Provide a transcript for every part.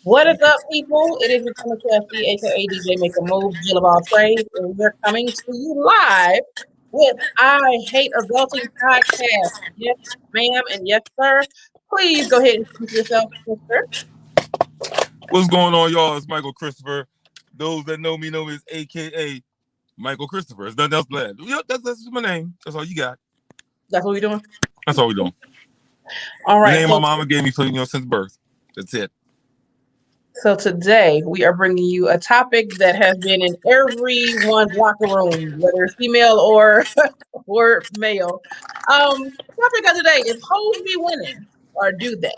What is up, people? It is your Thomas Chelsea, aka DJ Make a Move, Jill of all trades, and we're coming to you live with I Hate Adulting podcast. Yes, ma'am, and yes, sir. Please go ahead and introduce yourself, sister. What's going on, y'all? It's Michael Christopher. Those that know me as AKA Michael Christopher. It's nothing else bad. Yep, that's my name. That's all you got. That's what we're doing. That's all we doing. All The right, name my mama gave me for since birth. That's it. so today we are bringing you a topic that has been in everyone's locker room, whether it's female or or male. Topic of today is hoes be winning or do they?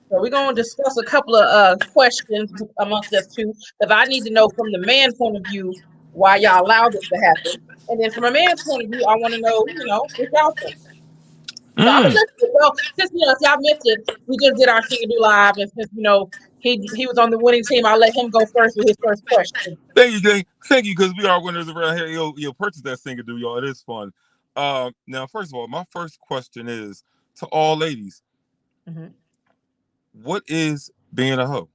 So we're going to discuss a couple of questions amongst us two, because I need to know from the man's point of view why y'all allow this to happen, and then from a man's point of view, I want to know, what y'all think. So I'm gonna Mm. just since if y'all missed it, we just did our Singing Do Live, and since he was on the winning team, I'll let him go first with his first question. Thank you, because we are winners around here. You'll purchase that thing to do, y'all. It is fun. Now, first of all, my first question is to all ladies: Mm-hmm. what is being a hoe?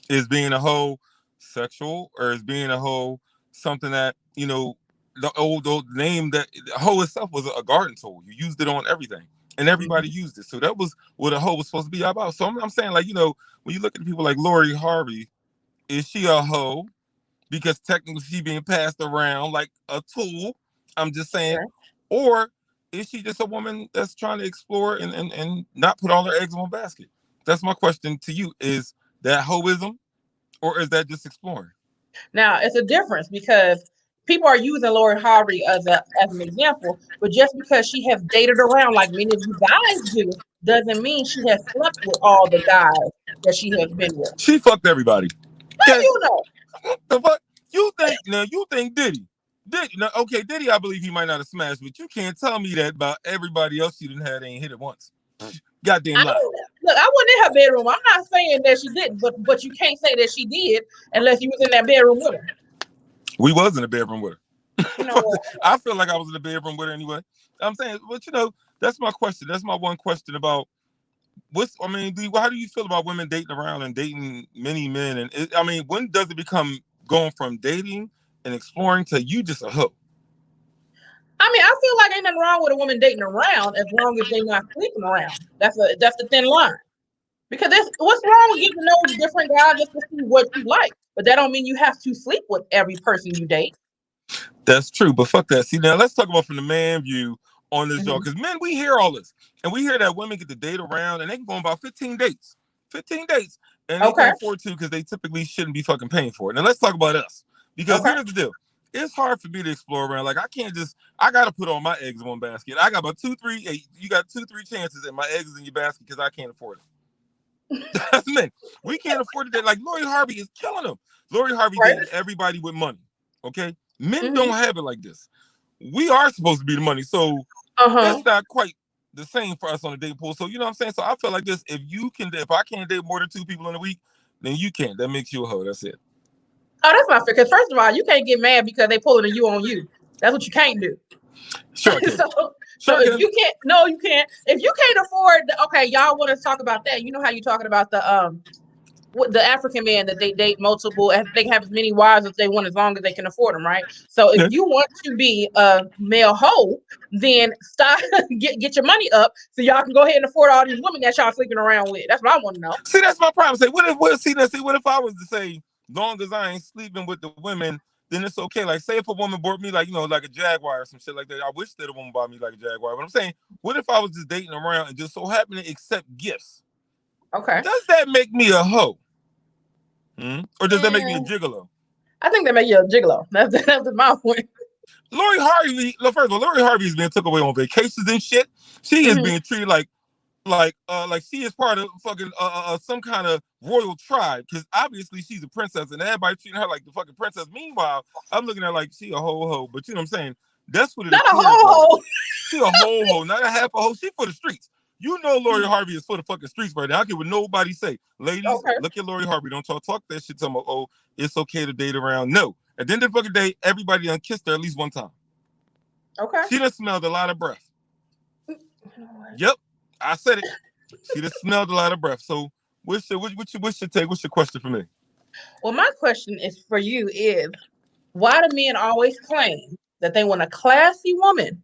Is being a hoe sexual, or is being a hoe something that the old name that hoe itself was a garden tool. You used it on everything, and everybody used it. So that was what a hoe was supposed to be about. So I'm saying, like, when you look at people like Lori Harvey, is she a hoe because technically she being passed around like a tool? I'm just saying, Okay. or is she just a woman that's trying to explore and not put all her eggs in one basket? That's my question to you. Is that hoism, or is that just exploring? Now it's a difference because people are using Lori Harvey as an example, but just because she has dated around like many of you guys do, doesn't mean she has slept with all the guys that she has been with. She fucked everybody. How Okay, you know? the fuck you think now? You think Diddy now? Okay, Diddy, I believe he might not have smashed, but you can't tell me that about everybody else she didn't have ain't hit it once. Goddamn I lie. don't look. I wasn't in her bedroom. I'm not saying that she didn't, but you can't say that she did unless you was in that bedroom with her. We was in the bedroom with You know her. what? I feel like I was in the bedroom with her anyway. I'm saying, but that's my question. That's my one question about how do you feel about women dating around and dating many men? And when does it become going from dating and exploring to you just a hoe? I mean, I feel like ain't nothing wrong with a woman dating around as long as they not sleeping around. That's the thin line. Because what's wrong with getting to know different guys just to see what you like? But that don't mean you have to sleep with every person you date. That's true, but fuck that. See, now let's talk about from the man view on this, y'all. Hmm. Because men, we hear all this, and we hear that women get to date around, and they can go on about 15 dates, and they can Okay. afford to because they typically shouldn't be fucking paying for it. Now let's talk about us, because Okay. here's the deal: it's hard for me to explore around. Like I gotta put all my eggs in one basket. I got about two, three. Hey, you got two, three chances, and my eggs is in your basket because I can't afford it. That's men. We can't afford it. Like Lori Harvey is killing them. Lori Harvey Right. dating everybody with money. Okay, men don't Hmm. have it like this. We are supposed to be the money, so Uh-huh. it's not quite the same for us on the date pool. So you know what I'm saying. So I feel like this: if I can't date more than two people in a week, then you can't. That makes you a hoe. That's it. Oh, that's not fair. Because first of all, you can't get mad because they pulling a you on you. That's what you can't do. Sure I can. so Sure so I if can. you can't, no, you can't. If you can't afford, okay, y'all want to talk about that? You know how you talking about the African man that they date multiple, and they can have as many wives as they want as long as they can afford them, right? So if Yeah. you want to be a male hoe, then stop get your money up so y'all can go ahead and afford all these women that y'all sleeping around with. That's what I want to know. See, that's my problem. Say, what if I was to say, long as I ain't sleeping with the women, then it's okay. Like, say if a woman bought me like a Jaguar or some shit like that. I wish that a woman bought me like a Jaguar. But I'm saying, what if I was just dating around and just so happen to accept gifts? Okay. Does that make me a hoe? Or does that make me a Mm, gigolo? I think they make you a gigolo. That's my point. Lori Harvey, first of all, Lori Harvey is being took away on vacations and shit. She is Hmm. being treated like she is part of fucking some kind of royal tribe, because obviously she's a princess and everybody treating her like the fucking princess. Meanwhile, I'm looking at her like she a whole hoe, but you know what I'm saying? That's what it Not a appears like. hoe. She a whole hoe, not a half a hoe. She for the streets. You know Lori Harvey is for the fucking streets right now. I don't care what nobody say. Ladies, Okay. look at Lori Harvey. Don't y'all talk that shit to me. Oh, it's okay to date around. No. At the end of the fucking day, everybody done kissed her at least one time. Okay. She done smelled a lot of breath. You know what? Yep, I said it. She just smelled a lot of breath. So What's your take? What's your question for me? Well, my question is for you is why do men always claim that they want a classy woman?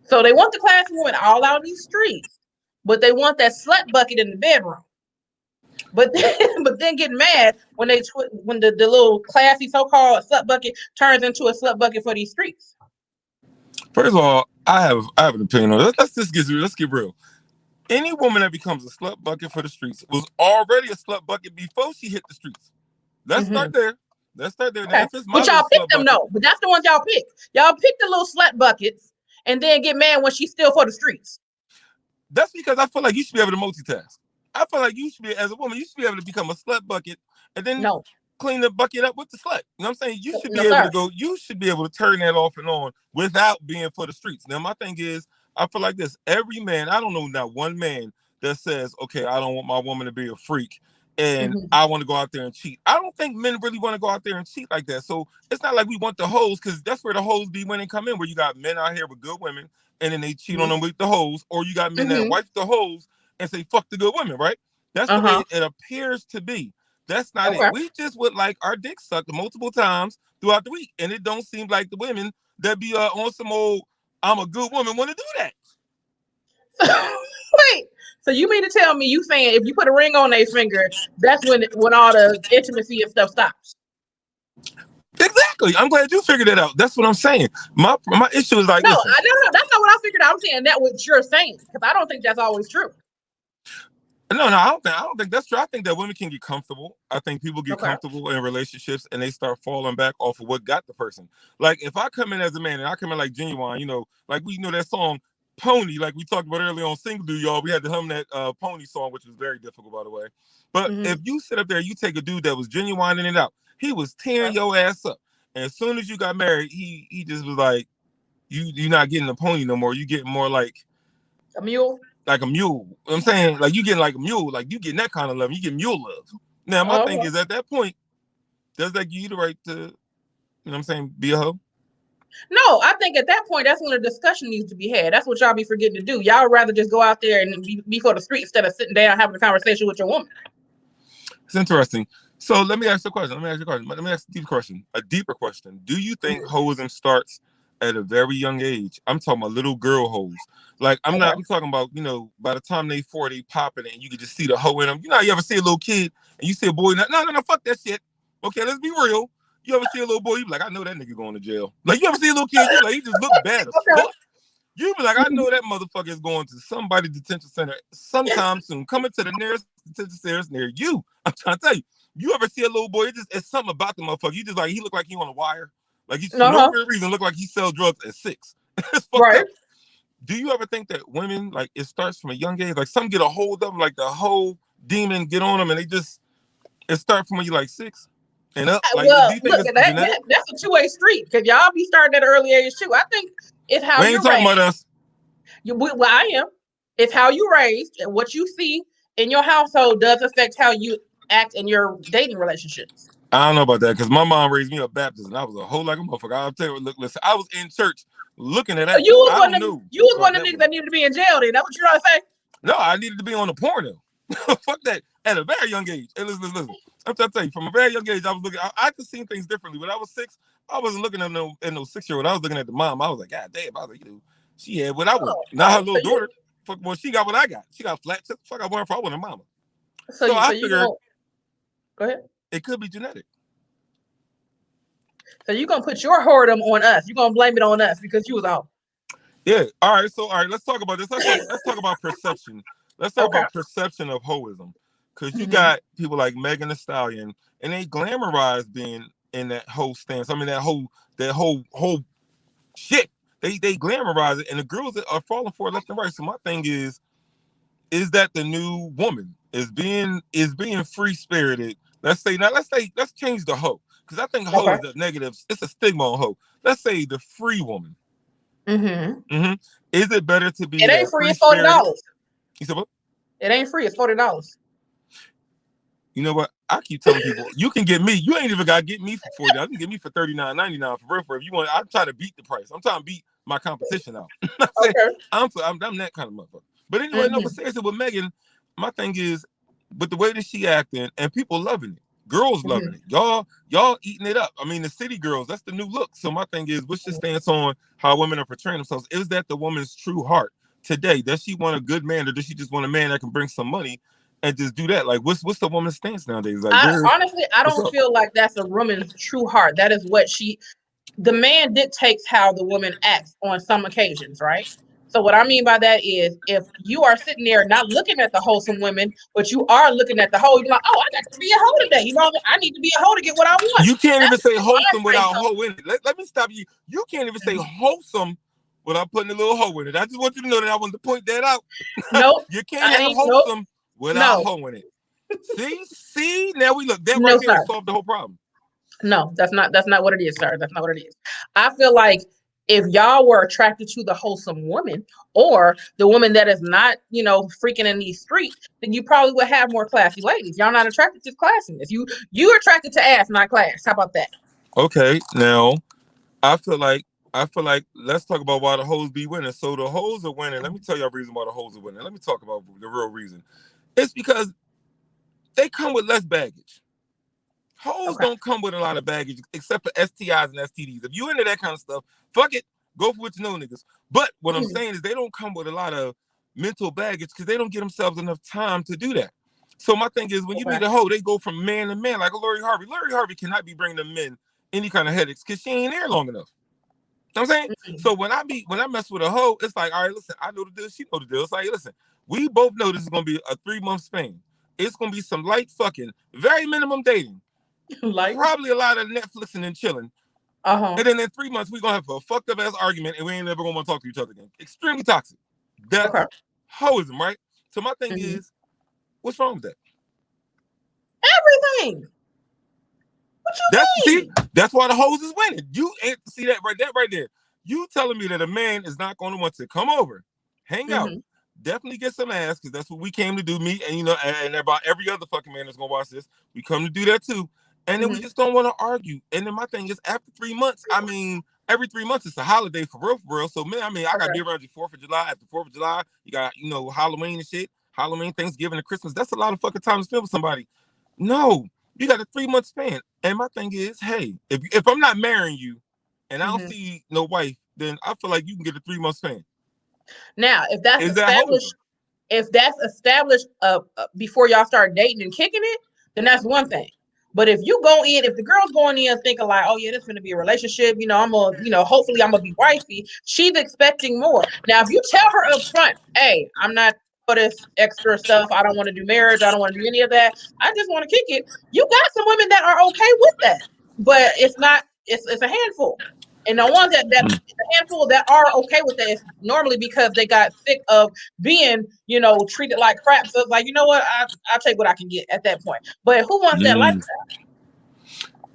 So they want the classy woman all out in these streets, but they want that slut bucket in the bedroom. But then, but then get mad when when the little classy so-called slut bucket turns into a slut bucket for these streets. First of all, I have an opinion on it. Let's get real. Any woman that becomes a slut bucket for the streets was already a slut bucket before she hit the streets. Let's start there. Let's start there. Okay. Now, if it's my But y'all pick them bucket, though. But that's the ones y'all pick. Y'all pick the little slut buckets and then get mad when she's still for the streets. That's because I feel like you should be able to multitask. I feel like you should be, as a woman, you should be able to become a slut bucket and then clean the bucket up with the slut. You know what I'm saying? You should be able to go, you should be able to turn that off and on without being for the streets. Now, my thing is, I feel like this. Every man, I don't know not one man that says, okay, I don't want my woman to be a freak and I want to go out there and cheat. I don't think men really want to go out there and cheat like that. So it's not like we want the hoes, because that's where the hoes be when they come in, where you got men out here with good women and then they cheat on them with the hoes, or you got men that wife the hoes and say, fuck the good women, right? That's the way it appears to be. That's not it. We just would like our dick sucked multiple times throughout the week. And it don't seem like the women that be on some old, I'm a good woman, want to do that. Wait, so you mean to tell me you saying if you put a ring on their finger, that's when all the intimacy and stuff stops? Exactly. I'm glad you figured it out. That's what I'm saying. My issue is like, no, that's not what I figured out. I'm saying that what you're saying, because I don't think that's always true. No, I don't think that's true. I think that women can get comfortable. I think people get comfortable in relationships and they start falling back off of what got the person. Like if I come in as a man and I come in like Genuine, you know, like we know that song Pony, like we talked about earlier on Single Dude, y'all. We had to hum that Pony song, which was very difficult, by the way. But if you sit up there, you take a dude that was genuining it out. He was tearing your ass up. And as soon as you got married, he just was like, you're not getting a pony no more. You getting more like a mule. Like a mule. You know what I'm saying? Like you getting like a mule, like you getting that kind of love. You get mule love. Now my thing is, at that point, does that give you the right to, you know what I'm saying, be a hoe? No, I think at that point, that's when a discussion needs to be had. That's what y'all be forgetting to do. Y'all rather just go out there and be for the street instead of sitting down having a conversation with your woman. It's interesting. So let me ask you a question. Let me ask a deeper question. Do you think hoism starts at a very young age? I'm talking about little girl hoes. Like I'm talking about, you know, by the time they 40, popping it and you can just see the hoe in them. You know, you ever see a little kid and you see a boy, no, fuck that shit. Okay, let's be real. You ever see a little boy, you be like, I know that nigga going to jail. Like you ever see a little kid, you be like, he just look bad as fuck. You be like, I know that motherfucker is going to somebody's detention center sometime soon. Coming to the nearest detention center near you. I'm trying to tell you. You ever see a little boy? It's something about the motherfucker. You just like, he look like he on a wire. Like he for no reason look like he sell drugs at 6. Right. Up. Do you ever think that women, like it starts from a young age, like some get a hold of them, like the whole demon get on them, and it starts from when you like 6 and up? Like, well, look, that's a two-way street, because y'all be starting at an early age too. I think it's how we ain't talking about us. Well, I am. It's how you raised, and what you see in your household does affect how you act in your dating relationships. I don't know about that, because my mom raised me a Baptist, and I was a whole like a motherfucker. I'll tell you, look, listen, I was in church looking at that. So you was one of the niggas that needed to be in jail. Then that's what you're trying to say? No, I needed to be on the porno. Fuck that. At a very young age. And listen. I'm trying to tell you, from a very young age, I was looking. I could see things differently. When I was 6, I wasn't looking at no 6-year-old. I was looking at the mom. I was like, God damn. I was like, you know, she had what I want. Not her little daughter. Fuck, well, she got what I got. She got flat. Fuck, I want her. I want her mama. So I figured. Go ahead. It could be genetic. So you're gonna put your whoredom on us. You're gonna blame it on us because you was out. Yeah. All right. Let's talk about this. Let's talk about perception. Let's talk about perception of hoism. Because you got people like Megan Thee Stallion, and they glamorize being in that whole stance. I mean, that whole shit. They glamorize it, and the girls that are falling for it left and right. So my thing is that the new woman is being free spirited? Let's change the hoe, because I think hoe is a negative. It's a stigma on hoe. Let's say the free woman. Is it better to be? It ain't free. It's $40. You said what? It ain't free. It's $40. You know what? I keep telling people, you can get me. You ain't even got to get me for $40. You can get me for $39.99 for real. If you want, I'm trying to beat the price. I'm trying to beat my competition out. I'm that kind of motherfucker. But anyway, no, but seriously, with Megan, my thing is, but the way that she acting and people loving it, girls loving Mhm. it, y'all eating it up. I mean, the city girls, that's the new look. So my thing is, what's your stance on how women are portraying themselves? Is that the woman's true heart today? Does she want a good man, or does she just want a man that can bring some money and just do that? Like, what's the woman's stance nowadays? Like, Honestly, I what's don't up? feel like that's a woman's true heart. That is what the man dictates how the woman acts on some occasions, right? So what I mean by that is if you are sitting there not looking at the wholesome women, but you are looking at the hoe, you're like, oh, I got to be a hoe today. You know, I need to be a hoe to get what I want. You can't even That's say the mind wholesome frame. without So, hoe in it. Let me stop you. You can't even say wholesome without putting a little hoe in it. I just want you to know that I wanted to point that out. nope, You can't I have ain't. Nope, wholesome without no, hoe in it. See, now we look. That no, right there sir. solved the whole problem. No, that's not what it is, sir. That's not what it is. I feel like if y'all were attracted to the wholesome woman or the woman that is not, freaking in these streets, then you probably would have more classy ladies. Y'all not attracted to classiness. You're attracted to ass, not class. How about that? Okay, now I feel like let's talk about why the hoes be winning. So the hoes are winning. Let me tell you a reason why the hoes are winning. Let me talk about the real reason. It's because they come with less baggage. Hoes Okay. don't come with a lot of baggage except for STIs and STDs. If you into that kind of stuff, fuck it, go for what you know, niggas. But what I'm Mhm. saying is they don't come with a lot of mental baggage because they don't get themselves enough time to do that. So my thing is when you Okay. meet a hoe, they go from man to man like a Lori Harvey. Lori Harvey cannot be bringing the men any kind of headaches because she ain't there long enough. You know what I'm saying? Mhm. So when I mess with a hoe, it's like, all right, listen, I know the deal, she know the deal. It's like, listen, we both know this is gonna be a 3 month span. It's gonna be some light fucking, very minimum dating, Like, probably a lot of Netflixing and chilling. uh-huh. And then in 3 months, we're gonna have a fucked up ass argument and we ain't never gonna want to talk to each other again. Extremely toxic. Okay. That's hoism, right? So my thing Mhm. is, what's wrong with that? Everything. What you mean? That's why the hose is winning. You ain't see that right there. You telling me that a man is not going to want to come over, hang out, Mhm. definitely get some ass because that's what we came to do. Me and and about every other fucking man that's gonna watch this, we come to do that too. And then we Mhm. just don't want to argue. And then my thing is, after 3 months, I mean, every 3 months it's a holiday for real, for real. So man, I mean, I gotta Okay. be around you 4th of July. After 4th of July, you got Halloween and shit, Halloween, Thanksgiving, and Christmas. That's a lot of fucking time to spend with somebody. No, you got a 3 month span. And my thing is, hey, if I'm not marrying you and I don't Mhm. see no wife, then I feel like you can get a 3 month span. Now, if that's Is that established holism? before y'all start dating and kicking it, then that's one thing. But if the girl's going in thinking like, oh yeah, this is gonna be a relationship, hopefully I'm gonna be wifey, she's expecting more. Now, if you tell her up front, hey, I'm not for this extra stuff, I don't want to do marriage, I don't want to do any of that, I just want to kick it. You got some women that are okay with that, but it's a handful. And the ones that it's a handful that are okay with that is normally because they got sick of being, treated like crap. So it's like, you know what? I'll take what I can get at that point. But who wants that Mm. lifestyle?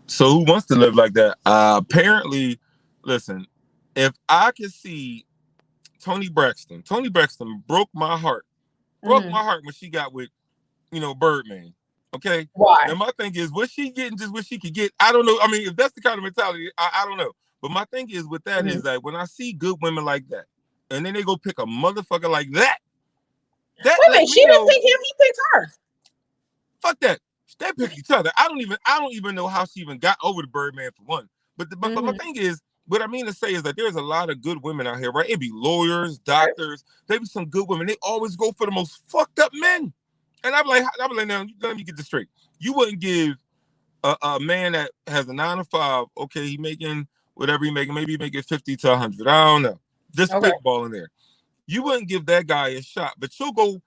So who wants to live like that? Apparently, listen, if I could see Tony Braxton broke my heart. Broke Mm-hmm. my heart when she got with, Birdman. Okay. Why? Now my thing is, was she getting just what she could get? I don't know. I mean, if that's the kind of mentality, I don't know. But my thing is with that Mm-hmm. is that when I see good women like that, and then they go pick a motherfucker like that Wait a let minute. She me didn't know, pick him. He picked her. fuck that. They pick each other. I don't even know how she even got over the Birdman for one. But my Mm-hmm. thing is, what I mean to say is that there's a lot of good women out here, right? It be lawyers, Right. doctors, they be some good women. They always go for the most fucked up men. And I'm like, now let me get this straight. You wouldn't give a man that has a 9 to 5, okay, he making whatever he making, maybe he making 50 to 100. I don't know. Just Okay. spitballing there. You wouldn't give that guy a shot, but you'll go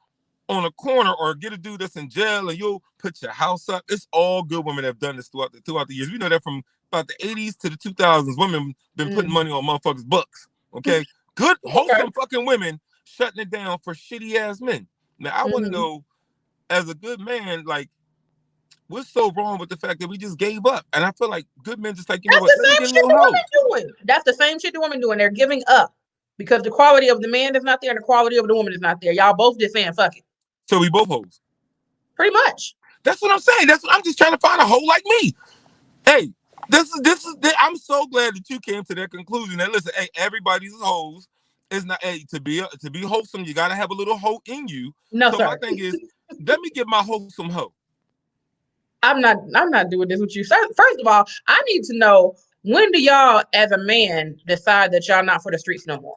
on a corner or get a dude that's in jail and you'll put your house up. It's all good women that have done this throughout the years. We know that from about the 80s to the 2000s, women been putting Mm-hmm. money on motherfuckers' bucks. Okay, good Okay. wholesome fucking women shutting it down for shitty ass men. Now I want to Mm-hmm. know, as a good man, like what's so wrong with the fact that we just gave up? And I feel like good men just like, That's what, the let me same get a shit little the hoe. women doing. That's the same shit the women doing. They're giving up because the quality of the man is not there and the quality of the woman is not there. Y'all both just saying fuck it. So we both hoes. Pretty much. That's what I'm saying. That's what I'm just trying to find a hoe like me. Hey, I'm so glad that you came to that conclusion. That listen, hey, everybody's hoes is not. Hey, to be wholesome, you gotta have a little hoe in you. No, So my sir. thing is, Let me get my wholesome hoe. I'm not doing this with you. First of all, I need to know, when do y'all as a man decide that y'all not for the streets no more?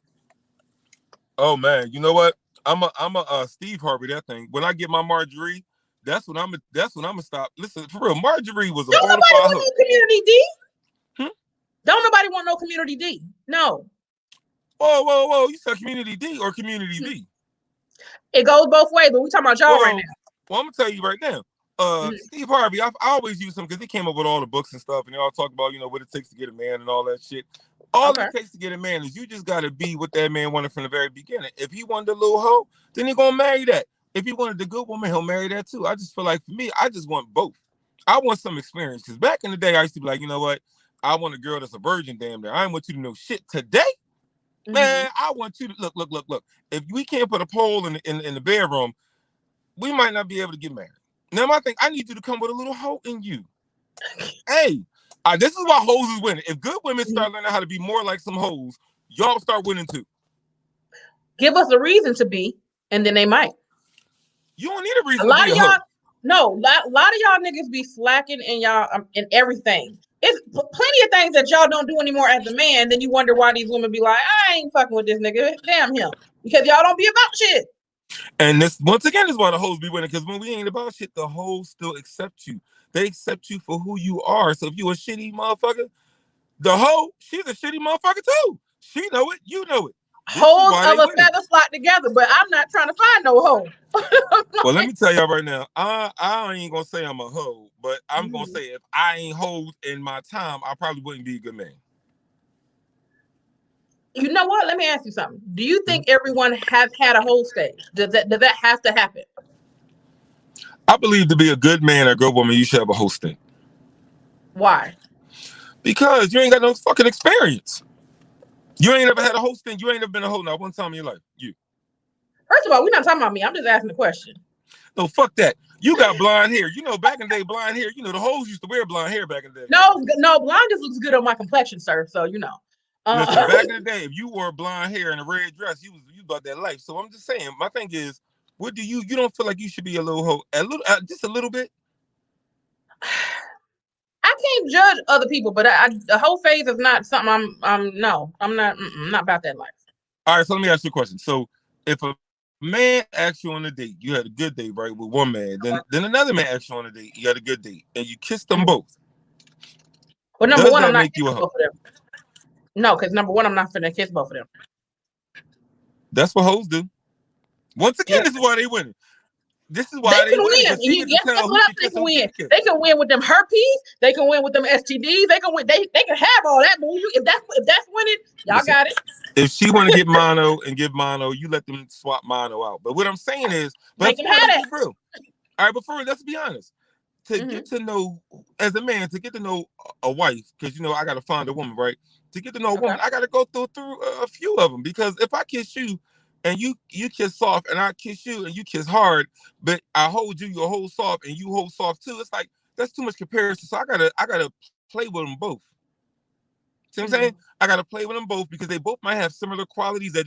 Oh man, you know what? I'm a Steve Harvey that thing. When I get my Marjorie, that's when I'm gonna stop. Listen, for real, Marjorie was a Don't bona nobody fide want hoe. no community D. Hmm? Don't nobody want no community D. No. Whoa. You said community D or community V? It goes both ways, but we talking about y'all right now. Well, I'm gonna tell you right now. Steve Harvey, I always use him because he came up with all the books and stuff, and they all talk about, what it takes to get a man and all that shit. All it takes to get a man is you just gotta be what that man wanted from the very beginning. If he wanted a little hoe, then he gonna marry that. If he wanted the good woman, he'll marry that too. I just feel like, for me, I just want both. I want some experience, because back in the day, I used to be like, you know what? I want a girl that's a virgin, damn near. I don't want you to know shit. Today, man, I want you to look. If we can't put a pole in the bedroom, we might not be able to get married. Now, my thing, I need you to come with a little hoe in you. Hey, this is why hoes is winning. If good women start learning how to be more like some hoes, y'all start winning too. Give us a reason to be, and then they might. You don't need a reason to be a hoe. No, a lot of y'all niggas be slacking in y'all in everything. It's plenty of things that y'all don't do anymore as a man. Then you wonder why these women be like, I ain't fucking with this nigga. Damn him. Because y'all don't be about shit. And this, once again, is why the hoes be winning. Because when we ain't about shit, the hoes still accept you. They accept you for who you are. So if you a shitty motherfucker, the hoe, she's a shitty motherfucker too. She know it. You know it. Hoes of a feather flock together, but I'm not trying to find no hoe. Well, let me tell y'all right now, I ain't gonna say I'm a hoe, but I'm gonna say if I ain't hoed in my time, I probably wouldn't be a good man. You know what? Let me ask you something. Do you think everyone has had a hoe stage? Does that have to happen? I believe to be a good man or good woman, you should have a hoe stage. Why? Because you ain't got no fucking experience. You ain't ever had a hoe stage. You ain't ever been a hoe not one time in your life. You. First of all, we're not talking about me. I'm just asking the question. No, fuck that. You got blonde hair. Back in the day, blonde hair, the hoes used to wear blonde hair back in the day. No, blonde just looks good on my complexion, sir. So, Listen, back in the day, if you wore blonde hair and a red dress, you about that life. So I'm just saying, my thing is, what do you don't feel like you should be a little hoe? Just a little bit? I can't judge other people, but the whole phase is not something I'm not about that life. All right, so let me ask you a question. So if a man asks you on a date, you had a good date, right, with one man, then another man asks you on a date, you had a good date, and you kissed them both. Well, number one, I'm not kissing both of them. No, because number one, I'm not finna kiss both of them. That's what hoes do. Once again, this is why they win. This is why they win. They can win. They can win with them herpes. They can win with them STDs. They can win. They can have all that. But if that's winning, y'all got it. If she want to get mono and give mono, you let them swap mono out. But what I'm saying is, let's be real. All right, before let's be honest. To get to know, as a man, to get to know a wife, because I gotta find a woman, right? To get to know a woman, I gotta go through a few of them. Because if I kiss you and you kiss soft, and I kiss you and you kiss hard, but I hold you hold soft and you hold soft too, it's like that's too much comparison. So I gotta play with them both. See what I'm saying? I gotta play with them both because they both might have similar qualities.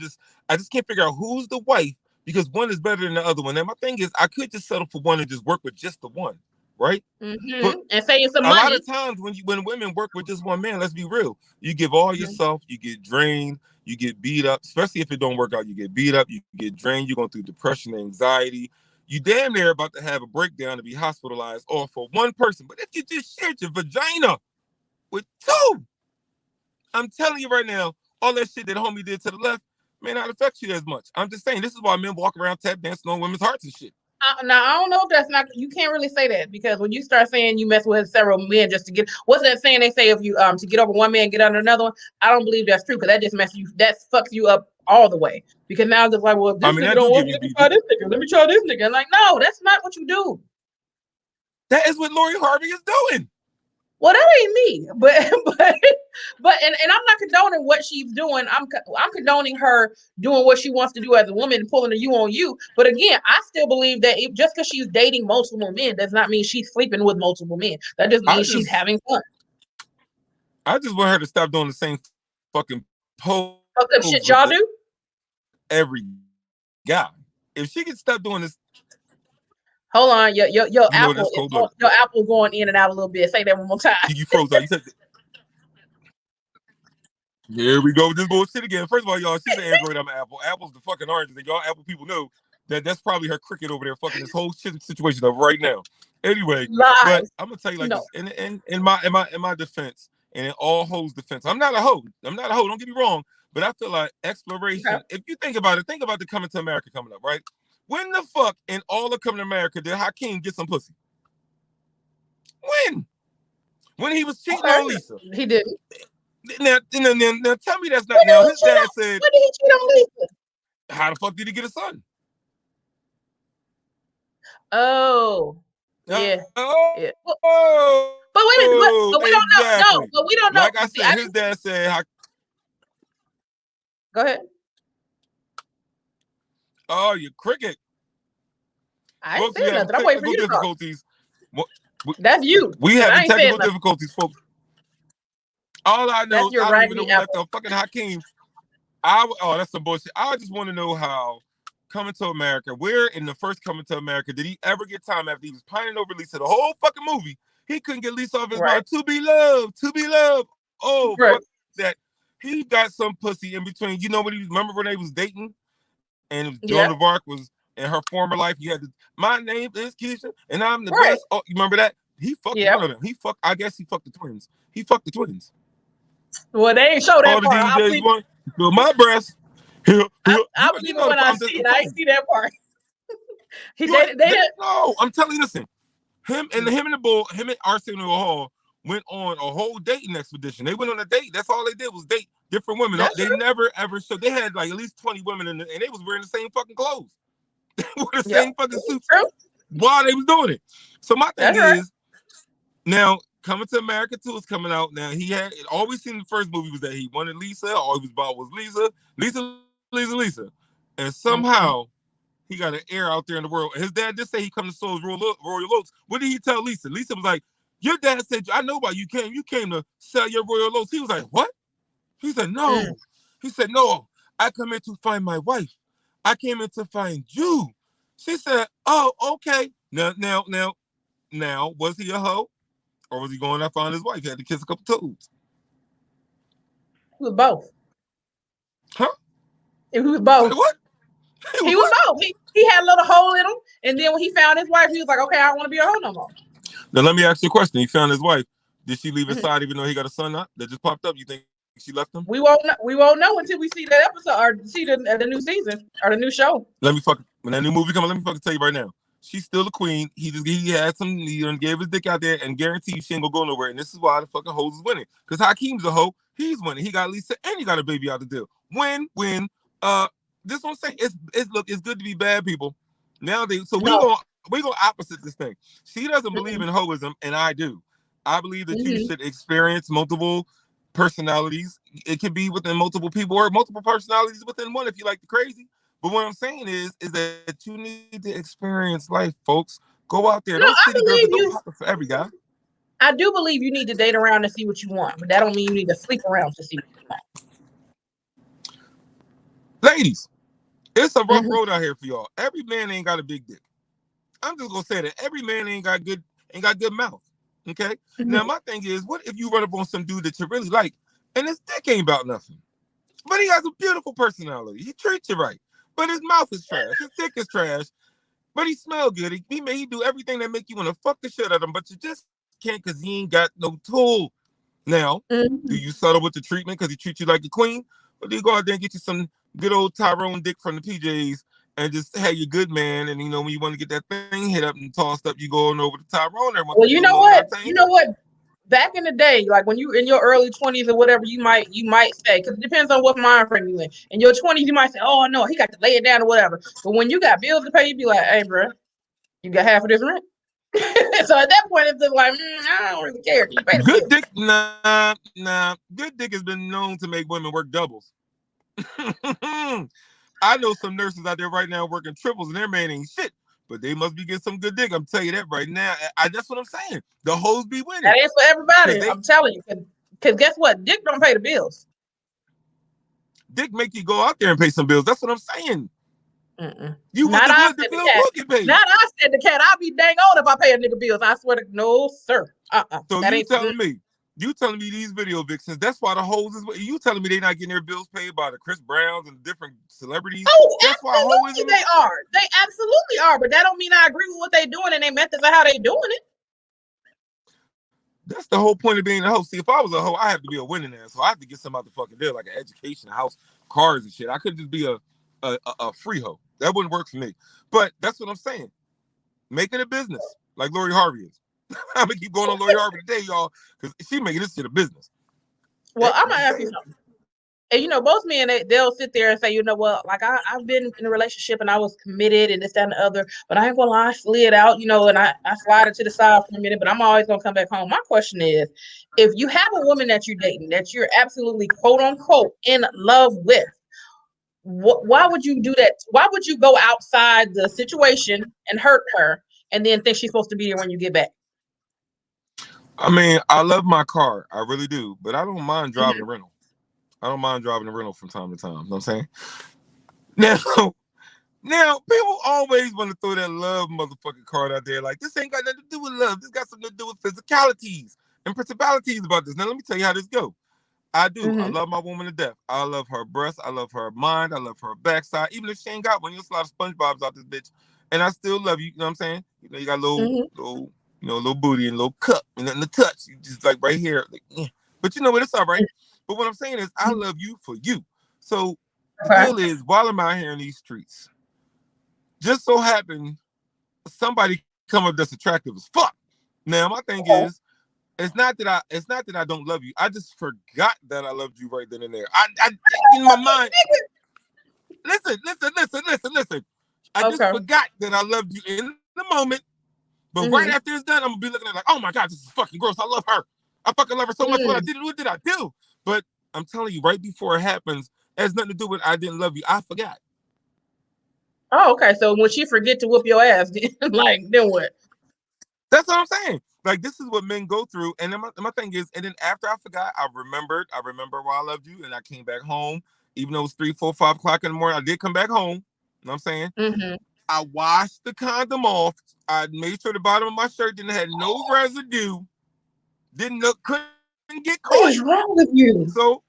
I just can't figure out who's the wife because one is better than the other one. And my thing is, I could just settle for one and just work with just the one, right? But and save some money. A lot of times when women work with just one man, let's be real, you give all yourself, you get drained, you get beat up, especially if it don't work out. You get beat up, you get drained, you're going through depression, anxiety. You damn near about to have a breakdown to be hospitalized all for one person. But if you just shared your vagina with two, I'm telling you right now, all that shit that homie did to the left may not affect you as much. I'm just saying, this is why men walk around tap dancing on women's hearts and shit. Now, I don't know if that's not, you can't really say that because when you start saying you mess with several men just to get, what's that saying they say if you, to get over one man, get under another one? I don't believe that's true because that just that fucks you up all the way. Because now it's just like, well, this nigga don't want me to try this nigga. Let me try this nigga. I'm like, no, that's not what you do. That is what Lori Harvey is doing. Well, that ain't me, but and I'm not condoning what she's doing. I'm condoning her doing what she wants to do as a woman and pulling a you on you. But again, I still believe that just because she's dating multiple men does not mean she's sleeping with multiple men. That just means she's having fun. I just want her to stop doing the same fucking pose. Shit y'all do? Every guy. If she could stop doing this. Hold on, your You know apple that's is cold-blooded. your apple going in and out a little bit. Say that one more time. You froze out. You said, here we go with this bullshit again. First of all, y'all, she's an Android, I'm an Apple. Apple's the fucking oranges, and y'all Apple people know that that's probably her cricket over there fucking this whole shit situation up right now. Anyway, but Lies. I'm gonna tell you like No. this. In my defense, and in all hoes' defense, I'm not a hoe. I'm not a hoe. Don't get me wrong. But I feel like exploration. Okay. If you think about it, think about the Coming to America coming up, right? When the fuck in all of Coming to America did Hakeem get some pussy? When he was cheating on Lisa. He didn't. Now tell me that's not now. His dad said, when did he cheat on Lisa? how the fuck did he get a son? Oh, yeah. Oh, Yeah. oh, But wait a minute, but we don't know. No, exactly. but we don't know. Like I said, his dad said, Go ahead. oh, you cricket. I ain't Folks, we saying have nothing. I'm waiting for technical you to talk. difficulties. That's you. We 'cause I having ain't saying technical nothing. difficulties, folks. All I know That's is your I don't even know raggedy who let apple. the fucking Hakeem. That's some bullshit. I just want to know how Coming to America, where in the first Coming to America did he ever get time after he was pining over Lisa the whole fucking movie? He couldn't get Lisa off his mind. To be loved, to be loved. Oh, Right. fuck that. He got some pussy in between. You know what he remember when they was dating? And it was Joan of Arc was in her former life. You had to, my name is Keisha, and I'm the best. Oh, you remember that? He fucked one of them. I guess he fucked the twins. He fucked the twins. Well, they ain't show that all the part. DJs want feel my breast. I believe it when I see it. I ain't see that part. They didn't. No, I'm telling you, listen. Him and Arsenio Hall went on a whole dating expedition. They went on a date. That's all they did was date different women. They never ever showed. They had like at least 20 women and they was wearing the same fucking clothes. With the same fucking suits while they was doing it. So my thing is, now Coming to America 2 is coming out. Now he had always seen the first movie was that he wanted Lisa. All he was about was Lisa. And somehow he got an heir out there in the world. His dad did say he come to Soul's Royal Oats. What did he tell Lisa? Lisa was like, your dad said, I know why you came. You came to sell your Royal Oats. He was like, what? He said, no. He said, no, I come here to find my wife. I came in to find you. She said, oh, okay. Now, was he a hoe? Or was he going out to find his wife? He had to kiss a couple toes. He was both. Huh? He was both. What? He was both. He had a little hole in him, and then when he found his wife, he was like, okay, I don't want to be a hoe no more. Now let me ask you a question. He found his wife. Did she leave his side even though he got a son up that just popped up? You think she left him? We won't know until we see that episode or see the new season or the new show. When that new movie comes, let me fucking tell you right now. She's still the queen. He gave his dick out there and guaranteed she ain't gonna go nowhere. And this is why the fucking hoes is winning. Because Hakeem's a hoe. He's winning. He got Lisa and he got a baby out the deal. Win. This one saying it's good to be bad people. Nowadays, so we go opposite this thing. She doesn't believe in hoism, and I do. I believe that you should experience multiple personalities. It can be within multiple people or multiple personalities within one if you like the crazy. But what I'm saying is that you need to experience life, folks. Go out there. Those city girls don't pop for every guy. I do believe you need to date around to see what you want, but that don't mean you need to sleep around to see what you want. Ladies, it's a rough road out here for y'all. Every man ain't got a big dick. I'm just gonna say that every man ain't got good mouth. Okay. Now my thing is, what if you run up on some dude that you really like, and his dick ain't about nothing, but he has a beautiful personality. He treats you right, but his mouth is trash. His dick is trash, but he smell good. He do everything that make you want to fuck the shit out of him, but you just can't because he ain't got no tool. Now, do you settle with the treatment because he treats you like a queen, or do you go out there and get you some good old Tyrone dick from the PJs and just have your good man? And when you want to get that thing hit up and tossed up, you go on over to Tyrone. Well, you know what? Back in the day, like when you in your early 20s or whatever, you might say, because it depends on what mind frame you in your 20s, you might say, oh no, he got to lay it down or whatever. But when you got bills to pay, you be like, hey, bro, you got half of this rent. So at that point, it's just like, I don't really care. You pay the good bill. dick, nah. Good dick has been known to make women work doubles. I know some nurses out there right now working triples, and their man ain't shit. But they must be getting some good dick. I'm telling you that right now. That's what I'm saying. The hoes be winning. That ain't for everybody. I'm telling you. Because guess what? Dick don't pay the bills. Dick make you go out there and pay some bills. That's what I'm saying. You want Not I the said the bills cat. will get paid. Not I said the cat. I'll be dang old if I pay a nigga bills. I swear to no, sir. So That you ain't. telling me these video vixens, that's why the hoes is, you telling me they not getting their bills paid by the Chris Browns and different celebrities? Oh, That's why hoes absolutely they are. They absolutely are. But that don't mean I agree with what they doing and their methods of how they doing it. That's the whole point of being a hoe. See, if I was a hoe, I have to be a winning ass. So I have to get some out the fucking deal, like an education, a house, cars and shit. I couldn't just be a free hoe. That wouldn't work for me. But that's what I'm saying. Make it a business, like Lori Harvey is. I'm gonna keep going on Lori Harvey today, y'all, because she making this shit a business. Well, I'm gonna ask you something. And you know, most men they'll sit there and say, you know what, like I've been in a relationship and I was committed and this, that, and the other, but I ain't gonna lie, I slid out, you know, and I slide it to the side for a minute, but I'm always gonna come back home. My question is, if you have a woman that you're dating that you're absolutely quote unquote in love with, why would you do that? Why would you go outside the situation and hurt her and then think she's supposed to be there when you get back? I mean, I love my car, I really do, but I don't mind driving a rental. I don't mind driving a rental from time to time. You know what I'm saying? Now, people always want to throw that love motherfucking card out there. Like, this ain't got nothing to do with love. This got something to do with physicalities and principalities about this. Now, let me tell you how this go. I do. I love my woman to death. I love her breasts. I love her mind. I love her backside. Even if she ain't got one, you'll slide SpongeBob's out this bitch. And I still love you. You know what I'm saying? You know, you got little booty and little cup and nothing to touch. You just like right here. Like, yeah. But you know what? It's all right. But what I'm saying is I love you for you. So the deal is, while I'm out here in these streets, just so happen somebody come up that's attractive as fuck. Now my thing is, it's not that I don't love you. I just forgot that I loved you right then and there. I in my mind. Listen. I just forgot that I loved you in the moment. But right after it's done, I'm gonna be looking at it like, oh my god, this is fucking gross. I love her. I fucking love her so much. What did I do? But I'm telling you, right before it happens, it has nothing to do with I didn't love you. I forgot. Oh, okay. So when she forget to whoop your ass, like, then what? That's what I'm saying. Like, this is what men go through. And then my thing is, and then after I forgot, I remembered why I loved you, and I came back home. Even though it was 3, 4, 5 o'clock in the morning, I did come back home. You know what I'm saying? I washed the condom off. I made sure the bottom of my shirt didn't have no residue. Couldn't get caught. What is wrong with you? So,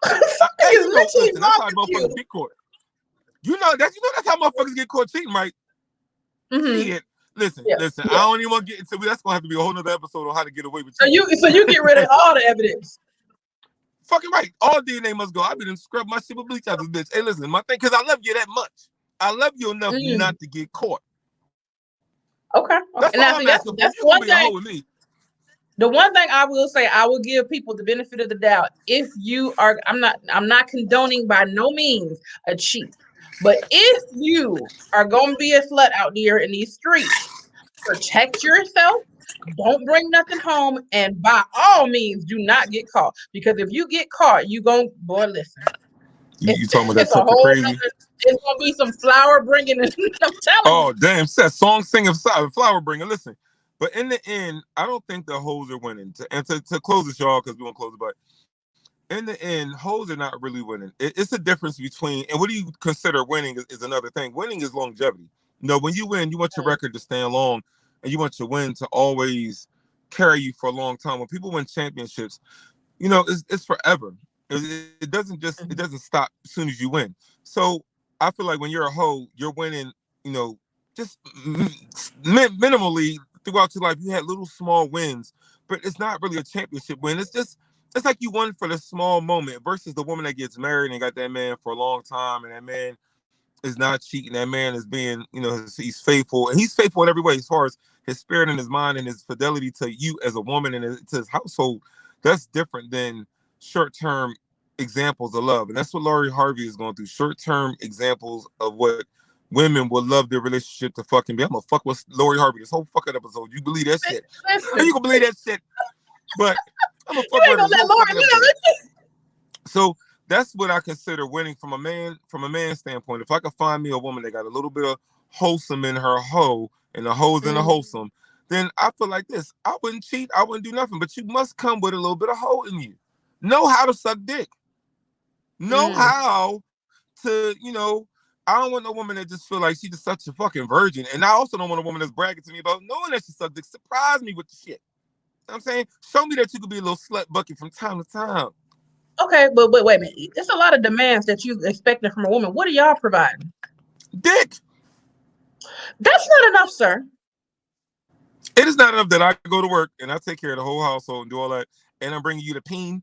listen, that's how motherfuckers get caught. You know that's how motherfuckers get caught cheating, right? Shit. Listen. I don't even want to get into. That's gonna have to be a whole nother episode on how to get away with cheating. So you get rid of all the evidence. Fucking right. All DNA must go. I've been scrub my shit with bleach out this bitch. Hey, listen, my thing, because I love you that much. I love you enough not to get caught. Okay. That's all I'm asking for. You gonna be a hoe with me. The one thing I will say, I will give people the benefit of the doubt. If you are, I'm not condoning by no means a cheat, but if you are going to be a slut out there in these streets, protect yourself. Don't bring nothing home, and by all means, do not get caught. Because if you get caught, you gon' listen. You talking about that a whole crazy? It's gonna be some flower bringing. I'm telling you. Oh damn! Said song singing flower bringing. Listen. But in the end, I don't think the hoes are winning. To close this, y'all, because we won't close it. But in the end, hoes are not really winning. It's a difference between, and what do you consider winning is another thing. Winning is longevity. You know, when you win, you want your record to stand long, and you want your win to always carry you for a long time. When people win championships, you know, it's forever. It doesn't stop as soon as you win. So I feel like when you're a hoe, you're winning, you know, just minimally throughout your life. You had little small wins, but it's not really a championship win. It's like you won for the small moment versus the woman that gets married and got that man for a long time, and that man is not cheating. That man is being, you know, he's faithful, and he's faithful in every way as far as his spirit and his mind and his fidelity to you as a woman and to his household. That's different than short-term examples of love. And that's what Lori Harvey is going through. Short-term examples of what women would love their relationship to fucking be. I'm gonna fuck with Lori Harvey this whole fucking episode. You believe that shit? You can believe that shit. But I'm gonna fuck with this whole fucking episode. So that's what I consider winning from a man's standpoint. If I could find me a woman that got a little bit of wholesome in her hoe and the hoes in the wholesome, then I feel like this. I wouldn't cheat. I wouldn't do nothing. But you must come with a little bit of hoe in you. Know how to suck dick. Know how to, you know, I don't want no woman that just feel like she just such a fucking virgin. And I also don't want a woman that's bragging to me about knowing that she sucked dick. Surprise me with the shit. You know what I'm saying? Show me that you could be a little slut bucket from time to time. Okay, but wait a minute. It's a lot of demands that you expecting from a woman. What are y'all providing? Dick. That's not enough, sir. It is not enough that I go to work and I take care of the whole household and do all that, and I'm bringing you the peen,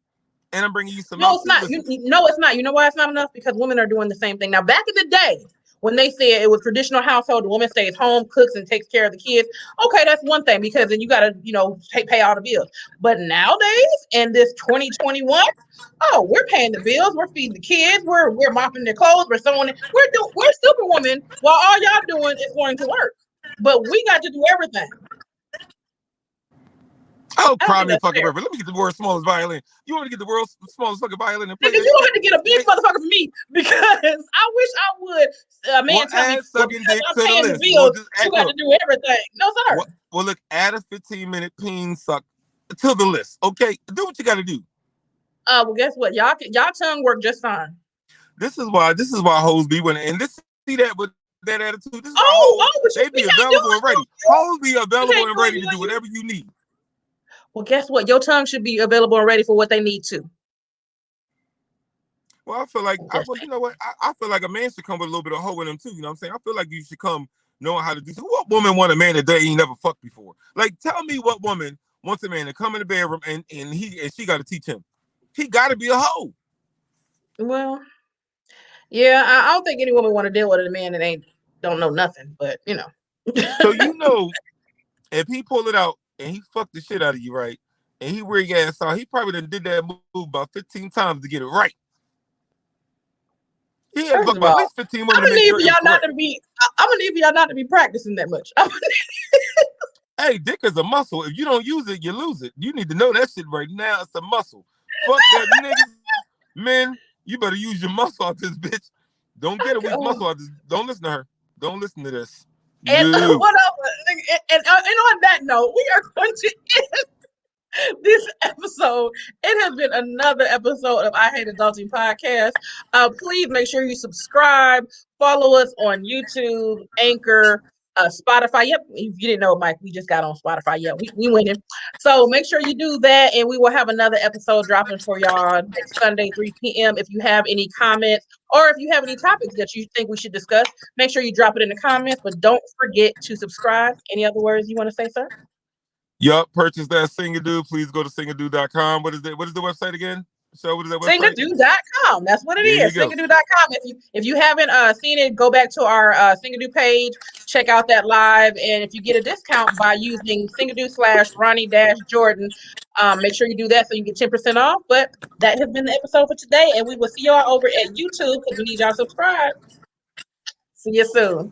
and I'm bringing you some. No, it's not. No, it's not. You know why it's not enough? Because women are doing the same thing now. Back in the day, when they said it was traditional household, the woman stays home, cooks, and takes care of the kids. Okay, that's one thing because then you got to, pay all the bills. But nowadays, in this 2021, oh, we're paying the bills, we're feeding the kids, we're mopping their clothes, we're sewing. We're superwoman while all y'all doing is going to work. But we got to do everything. Oh, cry me a fucking river. Let me get the world's smallest violin. You want to get the world's smallest fucking violin and play? Nigga, you don't have to get a big motherfucker for me because I wish I would. A man tell me, sucking dick I'm to the paying list. the bills, you got to do everything. No, sir. Well, look, add a 15-minute peen suck to the list. Okay, do what you got to do. Well, guess what? Y'all tongue work just fine. This is why hoes be winning, and see that with that attitude. This is they be available and ready. Hoes be available and ready to do whatever you need. Well, guess what? Your tongue should be available and ready for what they need to. Well, I feel like, you know what? I feel like a man should come with a little bit of hoe in him too. You know what I'm saying? I feel like you should come knowing how to do so. What woman want a man that they ain't never fucked before? Like, tell me what woman wants a man to come in the bedroom and she got to teach him. He got to be a hoe. Well, yeah, I don't think any woman want to deal with a man that don't know nothing. But So if he pull it out and he fucked the shit out of you, right? And he wear your ass out, he probably done did that move about 15 times to get it right. He had fucked about at least 15 women. I'm gonna need y'all not to be practicing that much. Hey, dick is a muscle. If you don't use it, you lose it. You need to know that shit right now. It's a muscle. Fuck that niggas. Men, you better use your muscle out this bitch. Don't get a weak muscle out this. Don't listen to her. Don't listen to this. And what else? And on that note, we are going to end this episode. It has been another episode of I Hate Adulting podcast. Please make sure you subscribe, follow us on YouTube, Anchor, Spotify. Yep, if you didn't know, Mike, we just got on Spotify. Yeah, we winning. So make sure you do that, and we will have another episode dropping for y'all next Sunday, 3 p.m. If you have any comments or if you have any topics that you think we should discuss, make sure you drop it in the comments. But don't forget to subscribe. Any other words you want to say, sir? Yup, purchase that Singadoo. Please go to singadoo.com. What is the website again? So what is that website? Singadoo.com. That's what it is. Singadoo.com. If you haven't seen it, go back to our Singadoo page, check out that live, and if you get a discount by using Singadoo/Ronnie-Jordan, make sure you do that so you get 10% off. But that has been the episode for today, and we will see y'all over at YouTube because we need y'all to subscribe. See you soon.